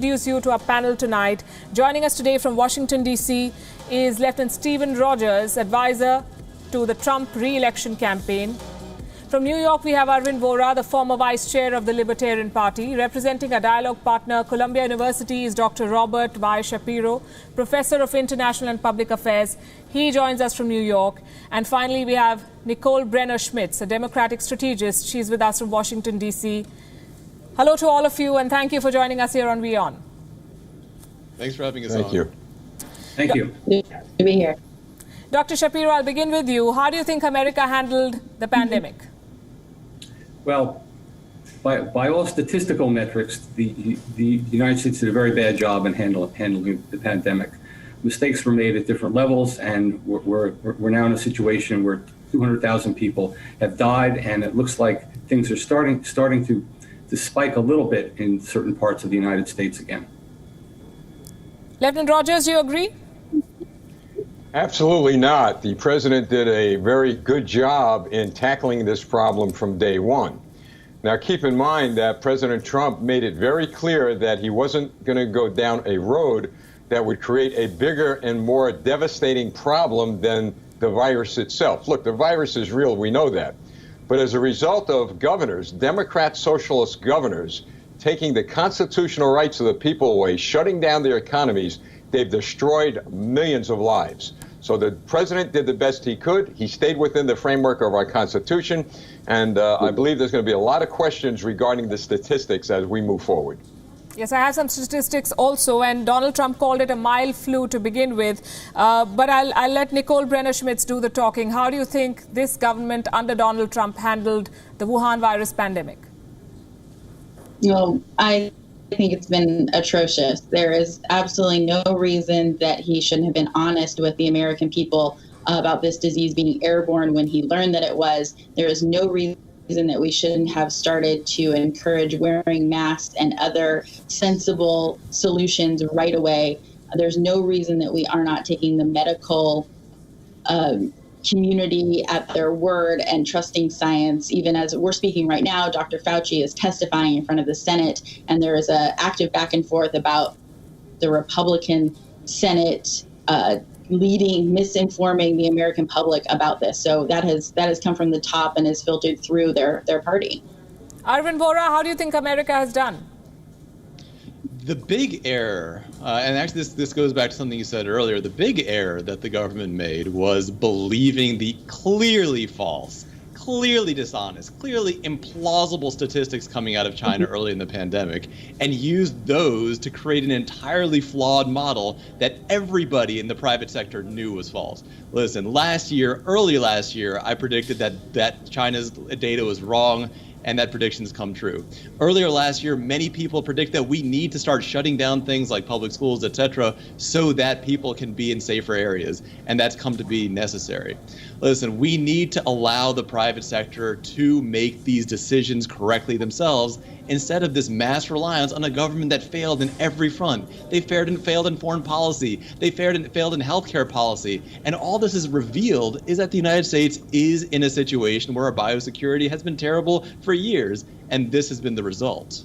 Introduce you to our panel tonight. Joining us today from Washington, D.C. is Lieutenant Stephen Rogers, advisor to the Trump re-election campaign. From New York, we have Arvind Vora, the former vice chair of the Libertarian Party. Representing our dialogue partner, Columbia University, is Dr. Robert Y. Shapiro, professor of international and public affairs. He joins us from New York. And finally, we have Nicole Brenner-Schmitz, a Democratic strategist. She's with us from Washington, D.C. Hello to all of you, and thank you for joining us here on WION. Thanks for having us on. Thank you. Thank you. Good to be here. Dr. Shapiro, I'll begin with you. How do you think America handled the pandemic? Well, by all statistical metrics, the United States did a very bad job in handling the pandemic. Mistakes were made at different levels, and we're now in a situation where 200,000 people have died, and it looks like things are starting to spike a little bit in certain parts of the United States again. Lieutenant Rogers, do you agree? Absolutely not. The president did a very good job in tackling this problem from day one. Now, keep in mind that President Trump made it very clear that he wasn't going to go down a road that would create a bigger and more devastating problem than the virus itself. Look, the virus is real. We know that. But as a result of governors, Democrat socialist governors, taking the constitutional rights of the people away, shutting down their economies, they've destroyed millions of lives. So the president did the best he could. He stayed within the framework of our Constitution. And I believe there's going to be a lot of questions regarding the statistics as we move forward. Yes, I have some statistics also, and Donald Trump called it a mild flu to begin with. But I'll let Nicole Brenner-Schmitz do the talking. How do you think this government under Donald Trump handled the Wuhan virus pandemic? Well, I think it's been atrocious. There is absolutely no reason that he shouldn't have been honest with the American people about this disease being airborne when he learned that it was. There is no reason that we shouldn't have started to encourage wearing masks and other sensible solutions right away. There's no reason that we are not taking the medical community at their word and trusting science. Even as we're speaking right now, Dr. Fauci is testifying in front of the Senate, and there is an active back and forth about the Republican Senate misinforming the American public about this. So that has come from the top and is filtered through their party. Arvind Vora, how do you think America has done? The big error, and actually this goes back to something you said earlier, the big error that the government made was believing the clearly false, clearly dishonest, clearly implausible statistics coming out of China early in the pandemic, and used those to create an entirely flawed model that everybody in the private sector knew was false. Listen, early last year, I predicted that China's data was wrong, and that predictions come true. Earlier last year, many people predict that we need to start shutting down things like public schools, etc., so that people can be in safer areas, and that's come to be necessary. Listen, we need to allow the private sector to make these decisions correctly themselves instead of this mass reliance on a government that failed in every front. They failed in foreign policy. They failed in healthcare policy. And all this is revealed is that the United States is in a situation where our biosecurity has been terrible for years, and this has been the result.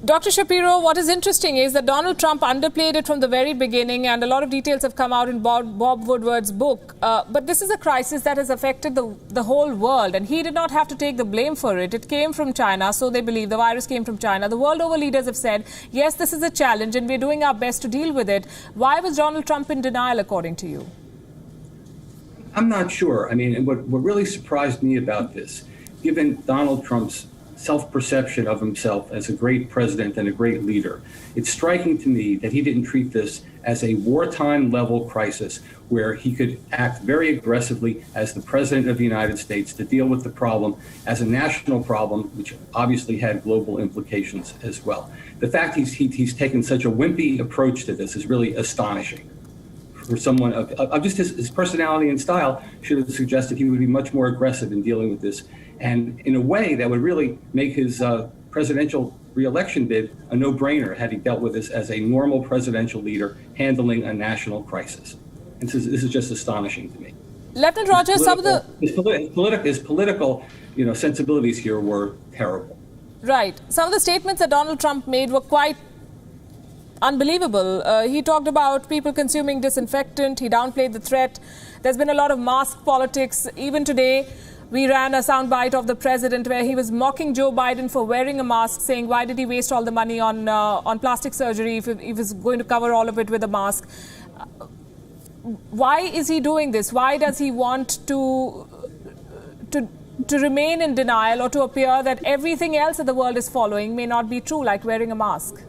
Dr. Shapiro, what is interesting is that Donald Trump underplayed it from the very beginning, and a lot of details have come out in Bob Woodward's book. But this is a crisis that has affected the whole world, and he did not have to take the blame for it. It came from China, so they believe. The virus came from China. The world over leaders have said, yes, this is a challenge, and we're doing our best to deal with it. Why was Donald Trump in denial, according to you? I'm not sure. I mean, what really surprised me about this, given Donald Trump's self-perception of himself as a great president and a great leader, it's striking to me that he didn't treat this as a wartime level crisis where he could act very aggressively as the president of the United States to deal with the problem as a national problem, which obviously had global implications as well. The fact he's taken such a wimpy approach to this is really astonishing. For someone of just his personality and style should have suggested he would be much more aggressive in dealing with this, and in a way that would really make his presidential re-election bid a no-brainer had he dealt with this as a normal presidential leader handling a national crisis. And this is just astonishing to me. Lieutenant Rogers, his political sensibilities here were terrible. Right. Some of the statements that Donald Trump made were quite unbelievable. He talked about people consuming disinfectant. He downplayed the threat. There's been a lot of mask politics. Even today, we ran a soundbite of the president where he was mocking Joe Biden for wearing a mask, saying, why did he waste all the money on plastic surgery if he was going to cover all of it with a mask? Why is he doing this? Why does he want to remain in denial or to appear that everything else that the world is following may not be true, like wearing a mask?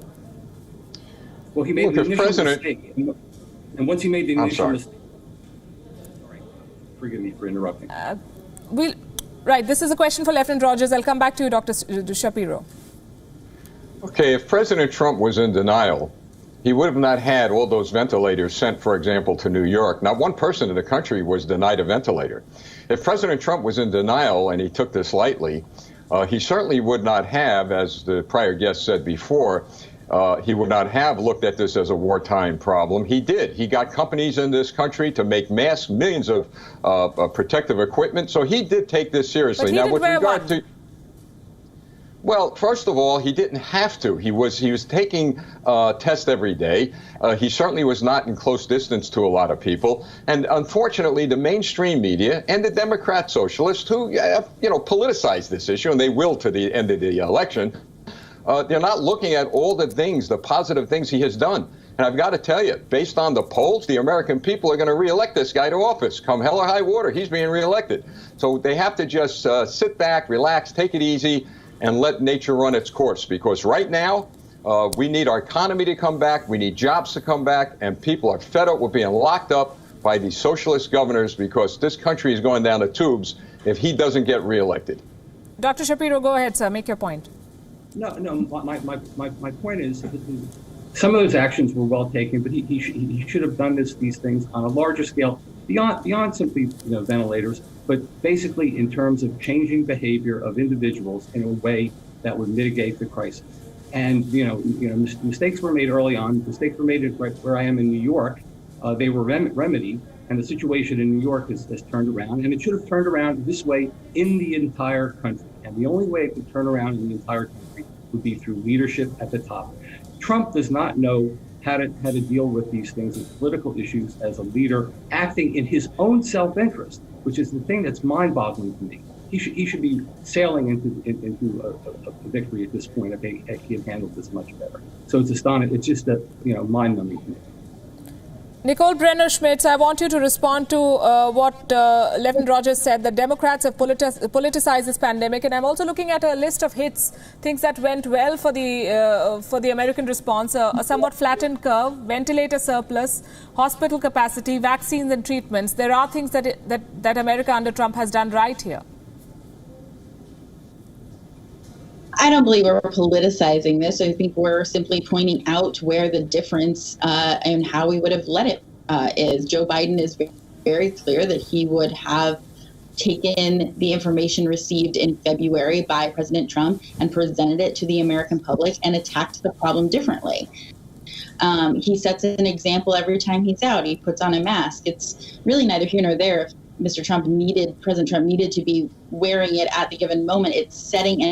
Well, he made the initial mistake. And once he made the initial mistake... Sorry, forgive me for interrupting. Right, this is a question for Lieutenant Rogers. I'll come back to you, Dr. Shapiro. Okay, if President Trump was in denial, he would have not had all those ventilators sent, for example, to New York. Not one person in the country was denied a ventilator. If President Trump was in denial and he took this lightly, he certainly would not have, as the prior guest said before, he would not have looked at this as a wartime problem. He did. He got companies in this country to make masks, millions of protective equipment. So he did take this seriously. But he didn't wear one. Well, first of all, he didn't have to. He was taking tests every day. He certainly was not in close distance to a lot of people. And unfortunately, the mainstream media and the Democrat socialists who, politicize this issue, and they will to the end of the election, they're not looking at all the things, the positive things he has done. And I've got to tell you, based on the polls, the American people are going to reelect this guy to office. Come hell or high water, he's being reelected. So they have to just sit back, relax, take it easy, and let nature run its course. Because right now, we need our economy to come back, we need jobs to come back, and people are fed up with being locked up by these socialist governors because this country is going down the tubes if he doesn't get reelected. Dr. Shapiro, go ahead, sir. Make your point. No. My point is, some of those actions were well taken, but he should have done these things on a larger scale, beyond simply ventilators, but basically in terms of changing behavior of individuals in a way that would mitigate the crisis. And mistakes were made early on. Mistakes were made right where I am in New York. They were remedied, and the situation in New York has turned around, and it should have turned around this way in the entire country. And the only way it could turn around in the entire country would be through leadership at the top. Trump does not know how to deal with these things as political issues as a leader, acting in his own self-interest, which is the thing that's mind-boggling to me. He should be sailing into a victory at this point if he had handled this much better. So it's astonishing. It's just mind-numbing to me. Nicole Brenner-Schmitz, I want you to respond to what Lieutenant Rogers said, that Democrats have politicized this pandemic. And I'm also looking at a list of hits, things that went well for the American response, a somewhat flattened curve, ventilator surplus, hospital capacity, vaccines and treatments. There are things that America under Trump has done right here. I don't believe we're politicizing this. I think we're simply pointing out where the difference and how we would have let it is. Joe Biden is very clear that he would have taken the information received in February by President Trump and presented it to the American public and attacked the problem differently. He sets an example every time he's out. He puts on a mask. It's really neither here nor there if President Trump needed to be wearing it at the given moment. It's setting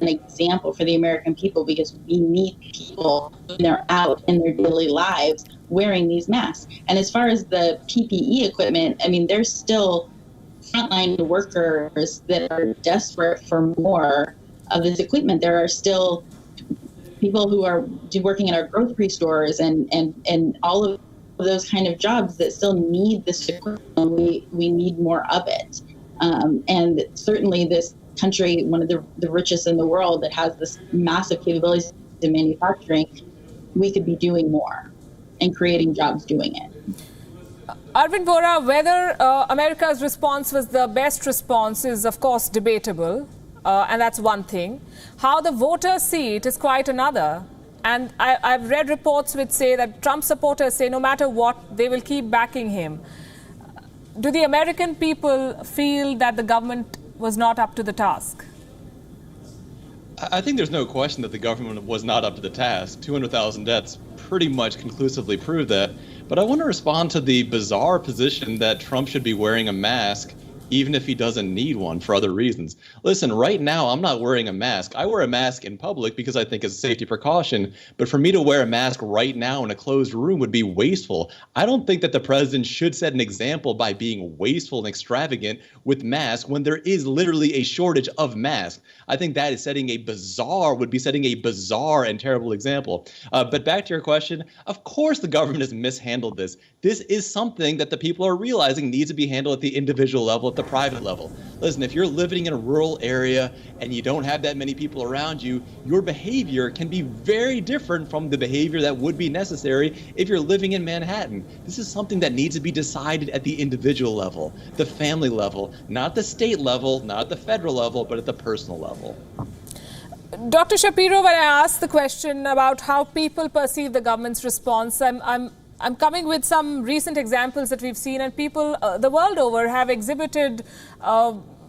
an example for the American people because we need people when they're out in their daily lives wearing these masks. And as far as the PPE equipment, I mean, there's still frontline workers that are desperate for more of this equipment. There are still people who are working in our grocery stores and all of those kind of jobs that still need this equipment. We need more of it. And certainly this country, one of the richest in the world that has this massive capabilities in manufacturing, we could be doing more and creating jobs doing it. Arvind Vora, whether America's response was the best response is, of course, debatable, and that's one thing. How the voters see it is quite another. And I've read reports which say that Trump supporters say no matter what, they will keep backing him. Do the American people feel that the government was not up to the task? I think there's no question that the government was not up to the task. 200,000 deaths pretty much conclusively proved that. But I want to respond to the bizarre position that Trump should be wearing a mask even if he doesn't need one for other reasons. Listen, right now, I'm not wearing a mask. I wear a mask in public because I think it's a safety precaution. But for me to wear a mask right now in a closed room would be wasteful. I don't think that the president should set an example by being wasteful and extravagant with masks when there is literally a shortage of masks. I think that is setting a bizarre and terrible example. But back to your question, of course the government has mishandled this. This is something that the people are realizing needs to be handled at the individual level, at the private level. Listen, if you're living in a rural area and you don't have that many people around you, your behavior can be very different from the behavior that would be necessary if you're living in Manhattan. This is something that needs to be decided at the individual level, the family level, not the state level, not the federal level, but at the personal level. Dr. Shapiro, when I asked the question about how people perceive the government's response, I'm coming with some recent examples that we've seen, and people the world over have exhibited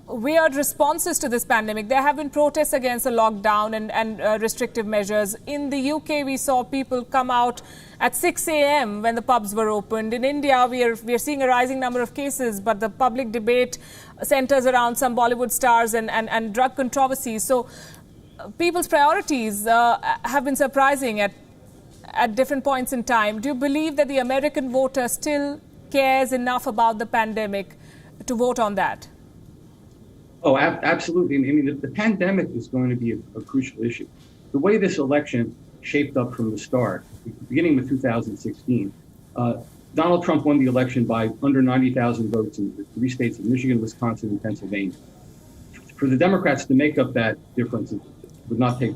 weird responses to this pandemic. There have been protests against the lockdown and restrictive measures. In the UK, we saw people come out at 6 a.m. when the pubs were opened. In India, we are seeing a rising number of cases, but the public debate centers around some Bollywood stars and drug controversies. So people's priorities have been surprising at different points in time. Do you believe that the American voter still cares enough about the pandemic to vote on that? Oh, absolutely. I mean, the pandemic is going to be a crucial issue. The way this election shaped up from the start, beginning with 2016, Donald Trump won the election by under 90,000 votes in the 3 states of Michigan, Wisconsin, and Pennsylvania. For the Democrats to make up that difference would not take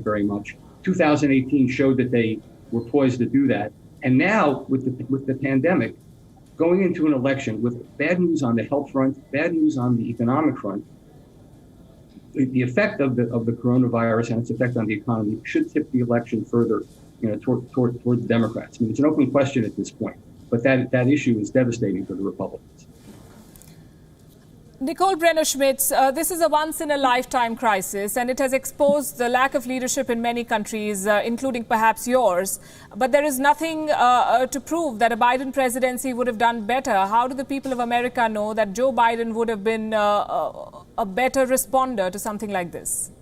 very much. 2018 showed that they were poised to do that. And now with the pandemic, going into an election with bad news on the health front, bad news on the economic front, the effect of the coronavirus and its effect on the economy should tip the election further, toward the Democrats. I mean, it's an open question at this point, but that issue is devastating for the Republicans. Nicole Brenner-Schmitz, this is a once-in-a-lifetime crisis, and it has exposed the lack of leadership in many countries, including perhaps yours. But there is nothing to prove that a Biden presidency would have done better. How do the people of America know that Joe Biden would have been a better responder to something like this?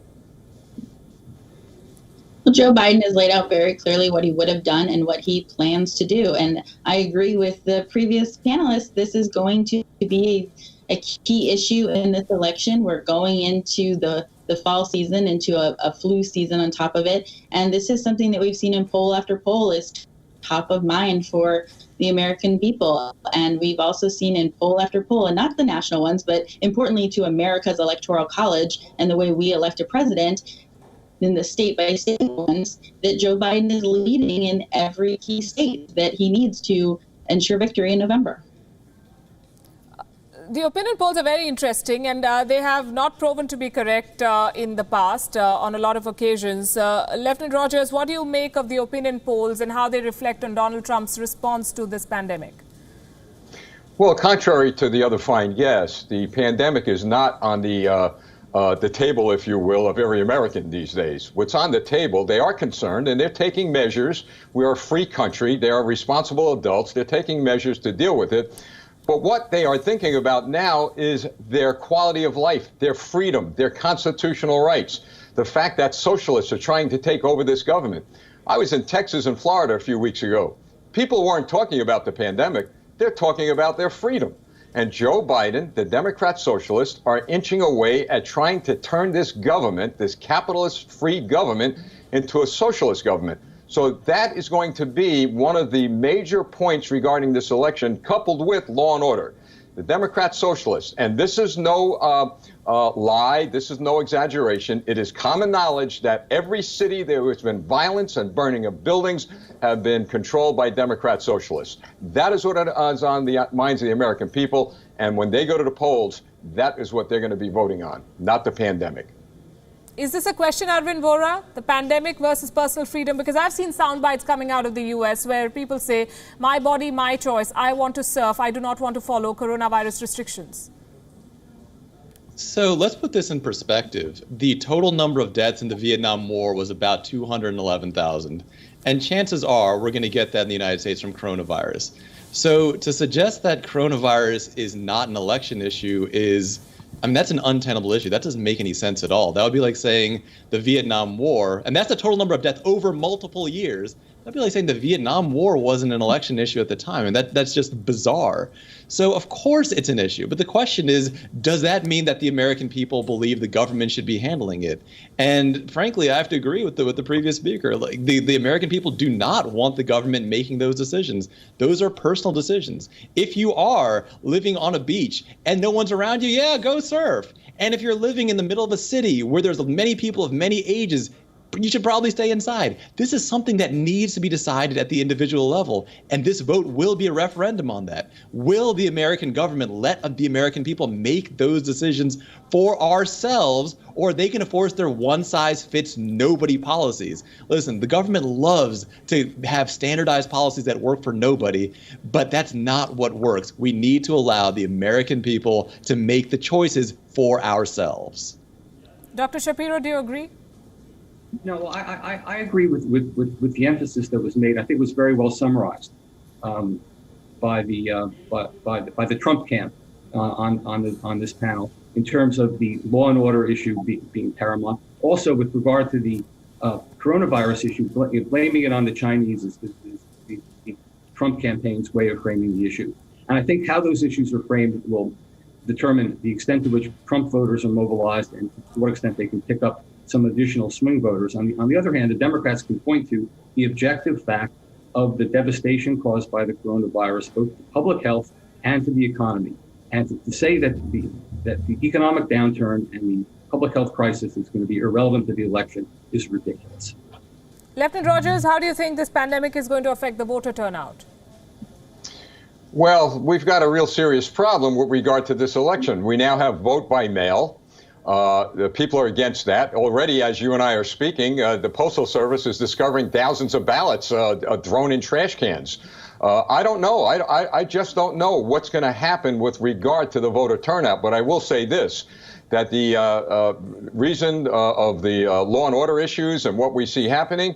Well, Joe Biden has laid out very clearly what he would have done and what he plans to do. And I agree with the previous panelists. This is going to be a key issue in this election. We're going into the fall season, into a flu season on top of it. And this is something that we've seen in poll after poll is top of mind for the American people. And we've also seen in poll after poll, and not the national ones, but importantly to America's Electoral College and the way we elect a president, in the state-by-state ones, that Joe Biden is leading in every key state that he needs to ensure victory in November. The opinion polls are very interesting, and they have not proven to be correct in the past on a lot of occasions. Lieutenant Rogers, what do you make of the opinion polls and how they reflect on Donald Trump's response to this pandemic? Well, contrary to the other fine guests, the pandemic is not on the table, if you will, of every American these days. What's on the table, they are concerned, and they're taking measures. We are a free country. They are responsible adults. They're taking measures to deal with it. But what they are thinking about now is their quality of life, their freedom, their constitutional rights, the fact that socialists are trying to take over this government. I was in Texas and Florida a few weeks ago. People weren't talking about the pandemic. They're talking about their freedom. And Joe Biden, the Democrat socialists, are inching away at trying to turn this government, this capitalist-free government, into a socialist government. So that is going to be one of the major points regarding this election, coupled with law and order. The Democrat socialists, and this is no lie, this is no exaggeration. It is common knowledge that every city there has been violence and burning of buildings have been controlled by Democrat socialists. That is what is on the minds of the American people. And when they go to the polls, that is what they're going to be voting on, not the pandemic. Is this a question, Arvind Vora, the pandemic versus personal freedom? Because I've seen sound bites coming out of the US where people say, my body, my choice. I want to surf. I do not want to follow coronavirus restrictions. So let's put this in perspective. The total number of deaths in the Vietnam War was about 211,000. And chances are we're going to get that in the United States from coronavirus. So to suggest that coronavirus is not an election issue that's an untenable issue. That doesn't make any sense at all. That would be like saying the Vietnam War, and that's the total number of deaths over multiple years. That'd be like saying the Vietnam War wasn't an election issue at the time, and that's just bizarre. So of course it's an issue, but the question is, does that mean that the American people believe the government should be handling it? And frankly, I have to agree with the previous speaker. Like the American people do not want the government making those decisions. Those are personal decisions. If you are living on a beach and no one's around you, yeah, go surf. And if you're living in the middle of a city where there's many people of many ages, you should probably stay inside. This is something that needs to be decided at the individual level, and this vote will be a referendum on that. Will the American government let the American people make those decisions for ourselves, or are they going to force their one-size-fits-nobody policies? Listen, the government loves to have standardized policies that work for nobody, but that's not what works. We need to allow the American people to make the choices for ourselves. Dr. Shapiro, do you agree? No, I agree with the emphasis that was made. I think it was very well summarized by the Trump camp on this panel in terms of the law and order issue being paramount. Also, with regard to the coronavirus issue, blaming it on the Chinese is the Trump campaign's way of framing the issue. And I think how those issues are framed will determine the extent to which Trump voters are mobilized and to what extent they can pick up some additional swing voters. On the other hand, the Democrats can point to the objective fact of the devastation caused by the coronavirus, both to public health and to the economy. And to say that the economic downturn and the public health crisis is going to be irrelevant to the election is ridiculous. Lieutenant Rogers, how do you think this pandemic is going to affect the voter turnout? Well, we've got a real serious problem with regard to this election. We now have vote by mail. The people are against that. Already, as you and I are speaking, the Postal Service is discovering thousands of ballots thrown in trash cans. I don't know. I just don't know what's going to happen with regard to the voter turnout. But I will say this, that the reason of the law and order issues and what we see happening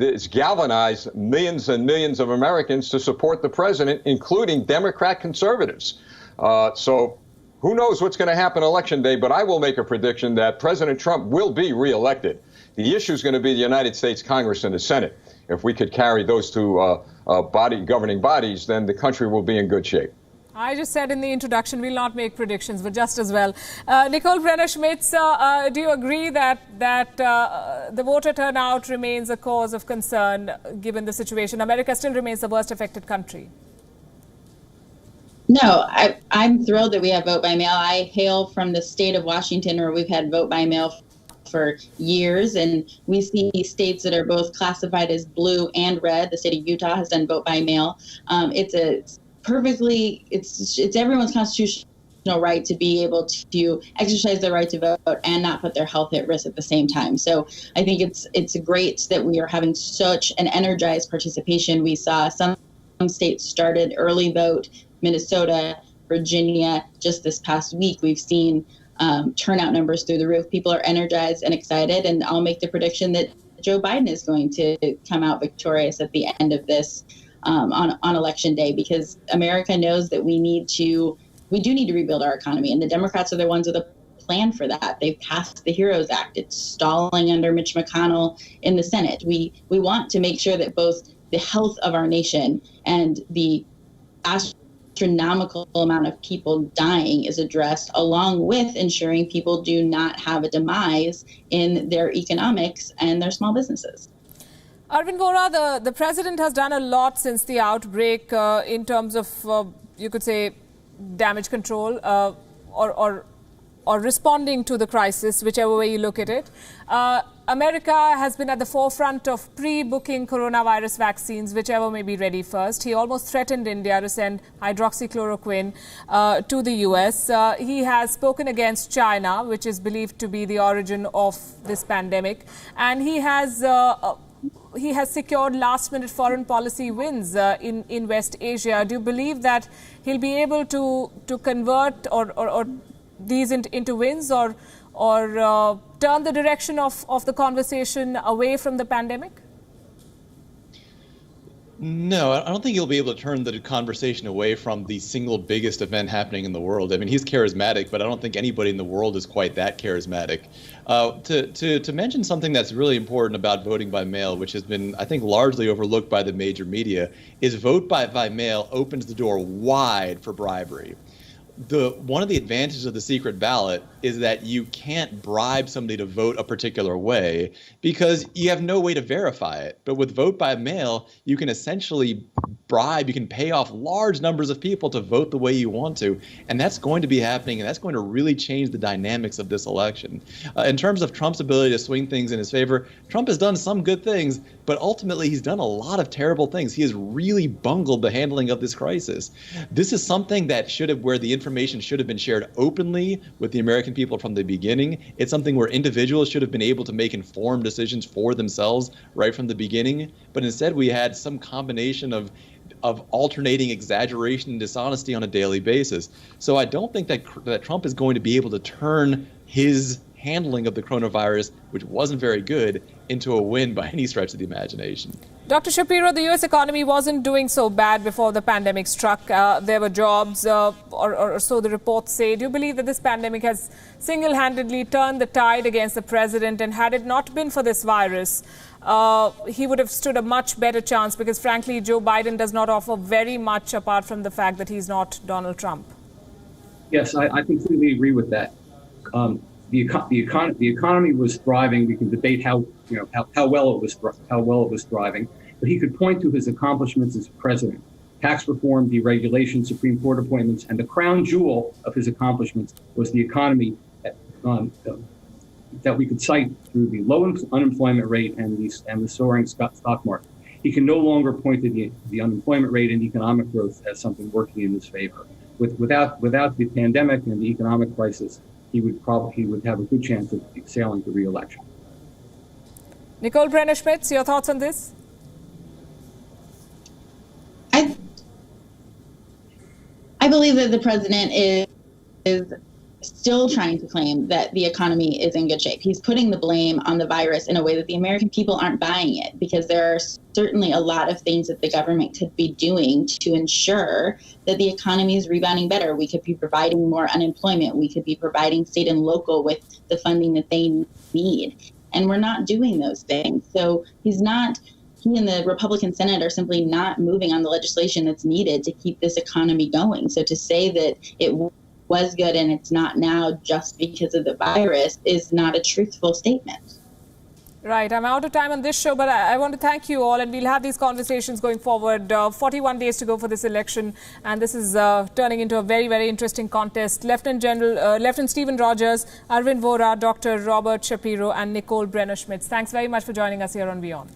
is galvanized millions and millions of Americans to support the president, including Democrat conservatives. So who knows what's going to happen Election Day, but I will make a prediction that President Trump will be reelected. The issue is going to be the United States Congress and the Senate. If we could carry those two governing bodies, then the country will be in good shape. I just said in the introduction, we'll not make predictions, but just as well. Nicole Brenner-Schmitz, do you agree that the voter turnout remains a cause of concern given the situation? America still remains the worst affected country. No, I'm thrilled that we have vote by mail. I hail from the state of Washington where we've had vote by mail for years, and we see states that are both classified as blue and red. The state of Utah has done vote by mail. It's everyone's constitutional right to be able to exercise their right to vote and not put their health at risk at the same time. So I think it's great that we are having such an energized participation. We saw some states started early vote. Minnesota, Virginia, just this past week, we've seen turnout numbers through the roof. People are energized and excited, and I'll make the prediction that Joe Biden is going to come out victorious at the end of this on Election Day, because America knows that we do need to rebuild our economy, and the Democrats are the ones with a plan for that. They've passed the HEROES Act. It's stalling under Mitch McConnell in the Senate. We want to make sure that both the health of our nation and the astronomical amount of people dying is addressed, along with ensuring people do not have a demise in their economics and their small businesses. Arvind Vora, the president has done a lot since the outbreak in terms of, you could say, damage control or responding to the crisis, whichever way you look at it. America has been at the forefront of pre-booking coronavirus vaccines, whichever may be ready first. He almost threatened India to send hydroxychloroquine to the US. He has spoken against China, which is believed to be the origin of this pandemic. And he has secured last-minute foreign policy wins in West Asia. Do you believe that he'll be able to convert or these into wins or turn the direction of the conversation away from the pandemic? No, I don't think he'll be able to turn the conversation away from the single biggest event happening in the world. I mean, he's charismatic, but I don't think anybody in the world is quite that charismatic. To mention something that's really important about voting by mail, which has been, I think, largely overlooked by the major media, is vote by mail opens the door wide for bribery. One of the advantages of the secret ballot is that you can't bribe somebody to vote a particular way because you have no way to verify it. But with vote by mail, you can essentially bribe, you can pay off large numbers of people to vote the way you want to. And that's going to be happening, and that's going to really change the dynamics of this election. In terms of Trump's ability to swing things in his favor, Trump has done some good things, but ultimately he's done a lot of terrible things. He has really bungled the handling of this crisis. This is something that where the information should have been shared openly with the American people from the beginning. It's something where individuals should have been able to make informed decisions for themselves right from the beginning. But instead, we had some combination of alternating exaggeration and dishonesty on a daily basis. So I don't think that Trump is going to be able to turn his handling of the coronavirus, which wasn't very good, into a win by any stretch of the imagination. Dr. Shapiro, the U.S. economy wasn't doing so bad before the pandemic struck. There were jobs, or so the reports say. Do you believe that this pandemic has single-handedly turned the tide against the president? And had it not been for this virus, he would have stood a much better chance because, frankly, Joe Biden does not offer very much apart from the fact that he's not Donald Trump. Yes, I completely agree with that. The economy was thriving. We can debate how well it was thriving, but he could point to his accomplishments as president: tax reform, deregulation, Supreme Court appointments, and the crown jewel of his accomplishments was the economy that we could cite through the low unemployment rate and the soaring stock market. He can no longer point to the unemployment rate and economic growth as something working in his favor. Without the pandemic and the economic crisis, he would have a good chance of sailing to re-election. Nicole Brenner-Schmitz, your thoughts on this? I believe that the president is still trying to claim that the economy is in good shape. He's putting the blame on the virus in a way that the American people aren't buying it, because there are certainly a lot of things that the government could be doing to ensure that the economy is rebounding better. We could be providing more unemployment. We could be providing state and local with the funding that they need. And we're not doing those things. So he and the Republican Senate are simply not moving on the legislation that's needed to keep this economy going. So to say that it was good and it's not now just because of the virus is not a truthful statement. Right. I'm out of time on this show, but I want to thank you all, and we'll have these conversations going forward. 41 days to go for this election, and this is turning into a very, very interesting contest. Lieutenant Stephen Rogers, Arvind Vora, Dr. Robert Shapiro, and Nicole Brenner-Schmitz. Thanks very much for joining us here on WION.